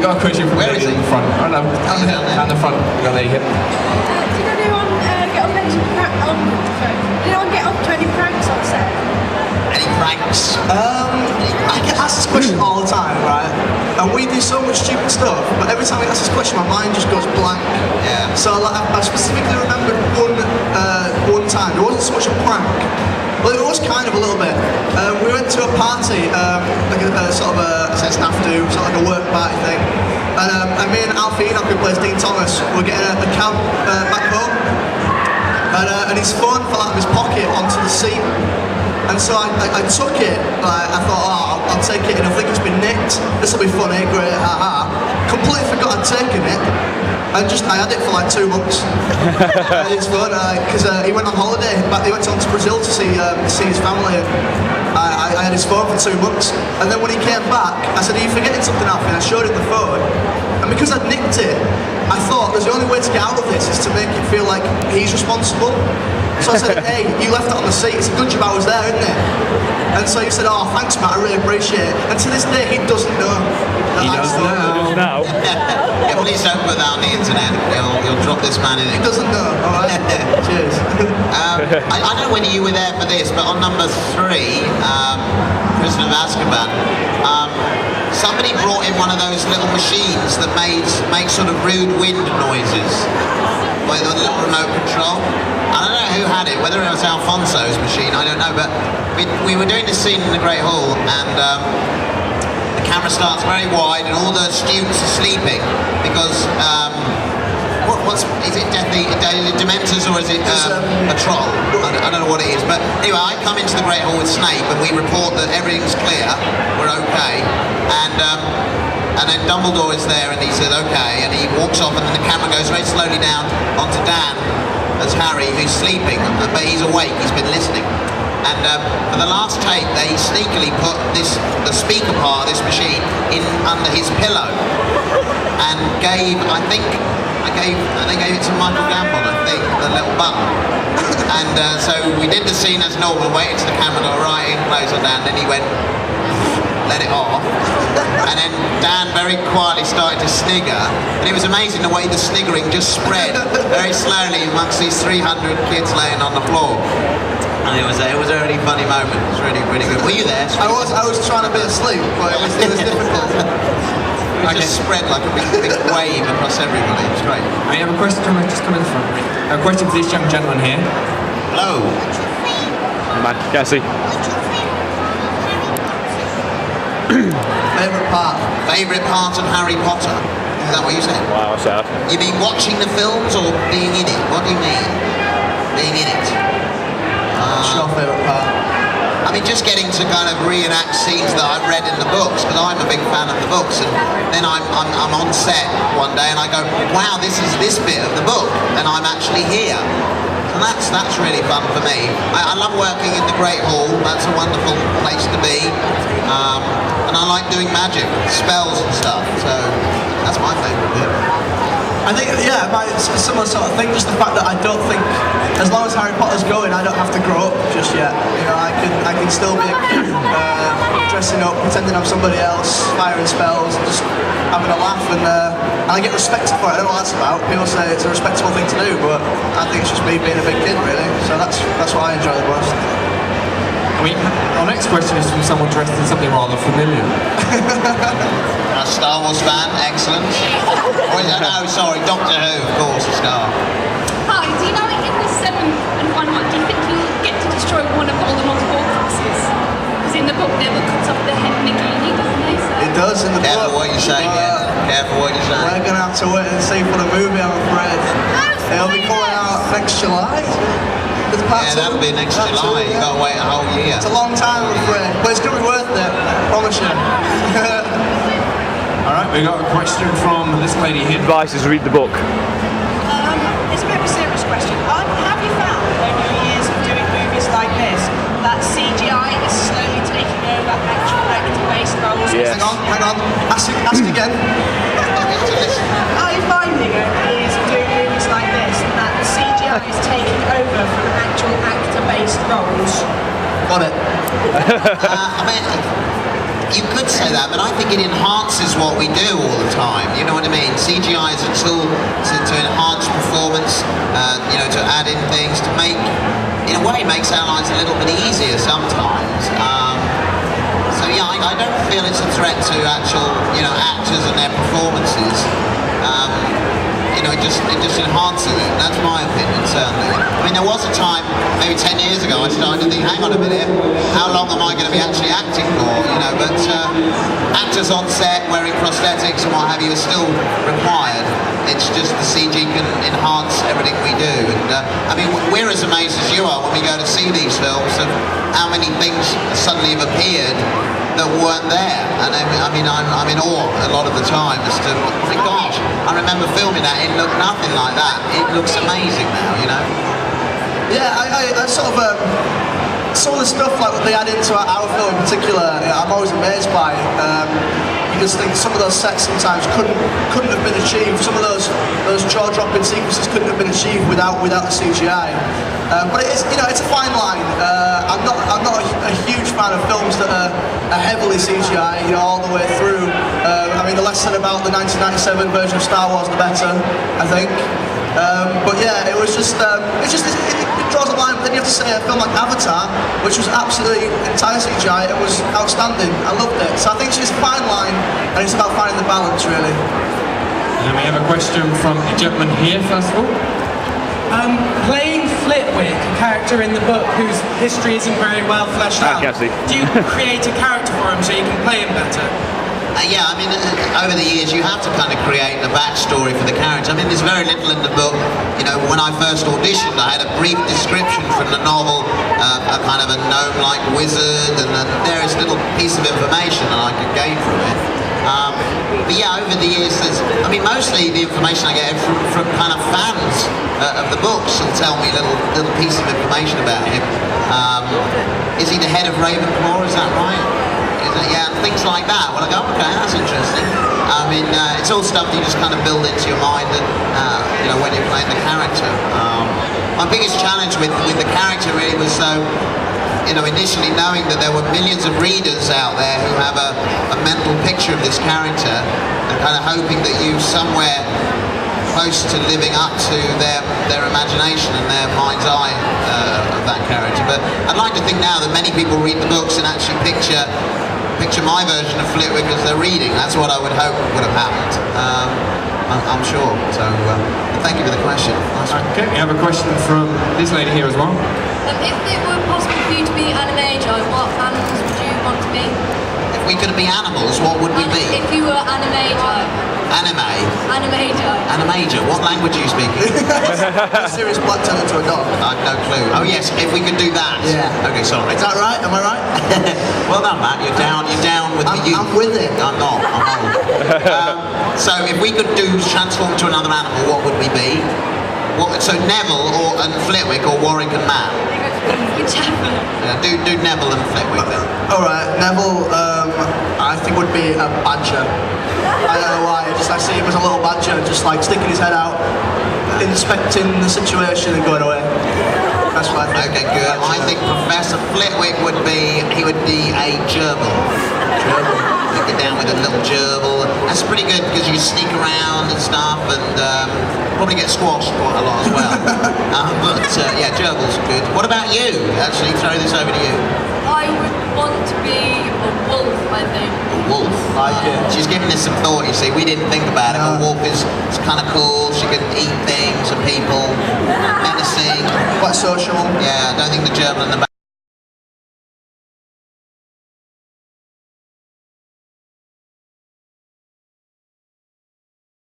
got a question from Where is in he? the front. I don't know. Down the front. There you go. Did anyone get up to any pranks on set? Any pranks? I get asked this question all the time, right? And we do so much stupid stuff, but every time I ask this question, my mind just goes blank. Yeah. So like, I specifically remembered one time. It wasn't so much a prank, but it was kind of a little bit. We went to a party, like a sort of a staff do, sort of like a work party thing. And me and Alfie Enoch, who plays Dean Thomas, were getting a cab back home. And his phone fell out of his pocket onto the seat. And so I took it, like, I thought, oh, I'll take it and I think it's been nicked. This will be funny, great, haha. Completely forgot I'd taken it. And I had it for like 2 months. His phone, because he went on holiday, he went on to Brazil to see his family. And I had his phone for 2 months. And then when he came back, I said, are you forgetting something, Alfie? And I showed him the phone. And because I'd nicked it, I thought there's the only way to get out of this is to make it feel like he's responsible. So I said, hey, you left it on the seat. It's a good job I was there, isn't it? And so he said, oh, thanks, Matt, I really appreciate it. And to this day, he doesn't know. He does now. Yeah, please don't put that on the internet. You'll drop this man in it. He doesn't know, alright? Cheers. I don't know whether you were there for this, but on number 3, Prisoner of Azkaban, somebody brought in one of those little machines that make sort of rude wind noises with a little remote control. I don't know who had it, whether it was Alfonso's machine, I don't know, but we were doing this scene in the Great Hall, and the camera starts very wide and all the students are sleeping because is it Dementors or is it a troll? I don't know what it is, but anyway, I come into the Great Hall with Snape and we report that everything's clear, we're okay, and then Dumbledore is there and he says okay, and he walks off and then the camera goes very slowly down onto Dan as Harry, who's sleeping, but he's awake, he's been listening. And for the last take, they sneakily put the speaker part of this machine in under his pillow, and they gave it to Michael Gambon, I think, the little button. And so we did the scene as normal, waited till the camera got right in close on Dan, then he went, let it off, and then Dan very quietly started to snigger, and it was amazing the way the sniggering just spread very slowly amongst these 300 kids laying on the floor. And it was a really funny moment. It was really, really good. Were you there? I was trying to be asleep, but it was difficult. It just spread like a big wave across everybody. It was great. I have a question. Just come in the front. I have a question for this young gentleman here. Hello. Man, can't see. Favourite part of Harry Potter? Is that what you said? Wow, sad. You mean watching the films or being in it? What do you mean? Being in it? What's your favourite part? I mean, just getting to kind of reenact scenes that I've read in the books, because I'm a big fan of the books, and then I'm on set one day and I go, wow, this is this bit of the book, and I'm actually here. And that's really fun for me. I love working in the Great Hall. That's a wonderful place to be. And I like doing magic, spells and stuff. So that's my favourite bit. I think, yeah, it's a similar sort of thing. Just the fact that I don't think, as long as Harry Potter's going, I don't have to grow up just yet. You know, I can still be dressing up, pretending I'm somebody else, firing spells, and just having a laugh, and I get respected for it. I don't know what that's about. People say it's a respectable thing to do, but I think it's just me being a big kid, really. So that's what I enjoy the most. I mean, our next question is from someone dressed in something rather familiar. A Star Wars fan, excellent. No, sorry, Doctor Who, of course, a star. Hi, do you know in the 7th and final one, do you think you get to destroy one of Voldemort's Horcruxes? Because in the book, Neville cuts off the head Nagini, doesn't he? So... It does in the book. Careful what you're saying, Careful what you're saying. We're going to have to wait and see for the movie, I'm afraid. It'll be coming out next July. Yeah, that'll be next July. You've got to wait a whole year. It's a long time, I'm afraid. But it's going to be worth it, I promise you. Alright, we got a question from this lady here. Advice is read the book. It's a bit of a serious question. Have you found over the years of doing movies like this that CGI is slowly taking over actual actor-based roles? Yes. Hang on. Ask again. Are you finding over the years of doing movies like this that the CGI is taking over from actual actor-based roles? Got it. I mean, you could say that, but I think it enhances what we do all the time. You know what I mean? CGI is a tool to enhance performance, you know, to add in things, to make, in a way, makes our lives a little bit easier sometimes. So yeah, I don't feel it's a threat to actual, you know, actors and their performances. You know, it just enhances it. That's my opinion, certainly. I mean, there was a time, maybe 10 years ago, I started to think, hang on a minute, how long am I going to be actually acting for? You know, but actors on set wearing prosthetics and what have you are still required. It's just the CG can enhance everything we do. And I mean, we're as amazed as you are when we go to see these films of how many things suddenly have appeared that weren't there. And I mean, I'm in awe a lot of the time as to, gosh, I remember filming that, it looked nothing like that. It looks amazing now, you know? Yeah, I sort of, some of the stuff like what they add into our film in particular, I'm always amazed by. You just think some of those sets sometimes couldn't have been achieved. Some of those jaw-dropping sequences couldn't have been achieved without the CGI. But it is, you know, it's a fine line. I'm not a huge fan of films that are heavily CGI, you know, all the way through. I mean, the less said about the 1997 version of Star Wars, the better, I think. But yeah, it was just, it draws a line. But then you have to say a film like Avatar, which was absolutely entire CGI, it was outstanding. I loved it. So I think it's just a fine line, and it's about finding the balance, really. And we have a question from a gentleman here, first of all. Playing Flitwick, a character in the book whose history isn't very well fleshed out, Cassie. do you create a character for him so you can play him better? Yeah, I mean, over the years you have to kind of create a backstory for the character. I mean, there's very little in the book. You know, when I first auditioned, I had a brief description from the novel, a kind of a gnome-like wizard, and there is a little piece of information that I could gain from it. But yeah, over the years, I mean, mostly the information I get from kind of fans of the books will tell me little piece of information about him. Is he the head of Ravenclaw? Is that right? Yeah, and things like that. Well, I go, okay, that's interesting. I mean, it's all stuff that you just kind of build into your mind, and you know, when you're playing the character. My biggest challenge with the character really was, you know, initially knowing that there were millions of readers out there who have a mental picture of this character, and kind of hoping that you somewhere close to living up to their imagination and their mind's eye of that character. But I'd like to think now that many people read the books and actually picture my version of Flitwick as they're reading. That's what I would hope would have happened. I'm sure. So thank you for the question. Nice one. Okay, we have a question from this lady here as well. If it were possible for you to be an animator, what animals would you want to be? If we could be animals, what would we be? If you were animator. Anime? Animator. Animator? What language are you speaking? A serious black turned into a dog. I've no clue. Oh yes, if we could do that. Yeah. Okay, sorry. Is that right? Am I right? Well done, Matt. You're down with the youth. I'm with it. I'm not. I'm old. So if we could transform to another animal, what would we be? So Neville and Flitwick, or Warwick and Matt? Whichever. Yeah, do Neville and Flitwick then. Alright, Neville, I think would be a badger. I don't know why, I see him as a little badger, just like sticking his head out, inspecting the situation and going away. That's what I think. Okay, good. I think Professor Flitwick would be a gerbil. Gerbil. He'd get down with a little gerbil. That's pretty good because you sneak around and stuff, and probably get squashed quite a lot as well. But yeah, gerbils are good. What about you? Actually, throw this over to you. I would want to be a wolf, I think. A wolf. She's giving this some thought, you see. We didn't think about it. A wolf is kind of cool. She can eat things and people. Menacing. Quite social. Yeah, I don't think the gerbil and the